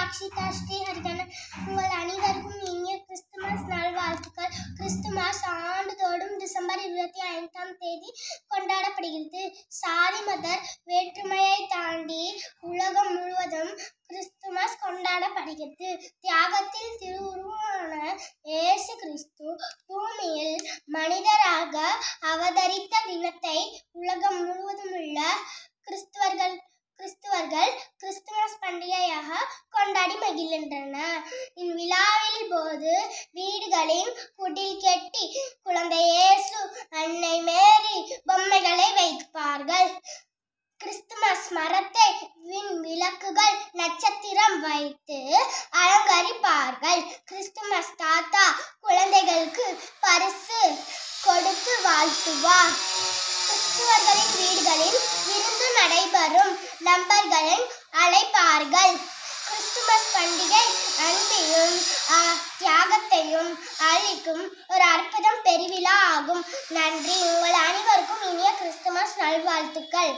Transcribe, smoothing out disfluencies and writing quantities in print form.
அக்ஷிதா ஸ்ரீஹரிகன். உங்கள் அனைவருக்கும் இனிய கிறிஸ்துமஸ் நல்வாழ்த்துக்கள். கிறிஸ்துமஸ் ஆண்டுதோறும் டிசம்பர் 25ஆம் தேதி கொண்டாடப்படுகிறது. சாதி மத வேற்றுமையை தாண்டி உலகம் முழுவதும் கிறிஸ்துமஸ் கொண்டாடப்படுகிறது. தியாகத்தில் திருவுருவான இயேசு கிறிஸ்து பூமியில் மனிதராக அவதரித்த தினத்தை உலகம் முழுவதும் உள்ள கிறிஸ்துவர்கள் கிறிஸ்துமஸ் பண்டிகையாக கொண்டாடி மகிழ்கின்றனர். இவ்விழாவின் போது வீடுகளின் குடில் கட்டி குழந்தை இயேசு, அன்னை மேரி பொம்மைகளை வைப்பார்கள். கிறிஸ்துமஸ் மரத்தை விண் விளக்குகள், நட்சத்திரம் வைத்து அலங்கரிப்பார்கள். கிறிஸ்துமஸ் தாத்தா குழந்தைகளுக்கு பரிசு கொடுத்து வாழ்த்துவார். கிறிஸ்துவர்களின் வீடுகளில் விருந்து நடைபெறும். நண்பர்களை அழைப்பார்கள். கிறிஸ்துமஸ் பண்டிகை அன்பையும் தியாகத்தையும் அளிக்கும் ஒரு அற்புதம் பெருவிழா ஆகும். நன்றி. உங்கள் அனைவருக்கும் இனிய கிறிஸ்துமஸ் நல்வாழ்த்துக்கள்.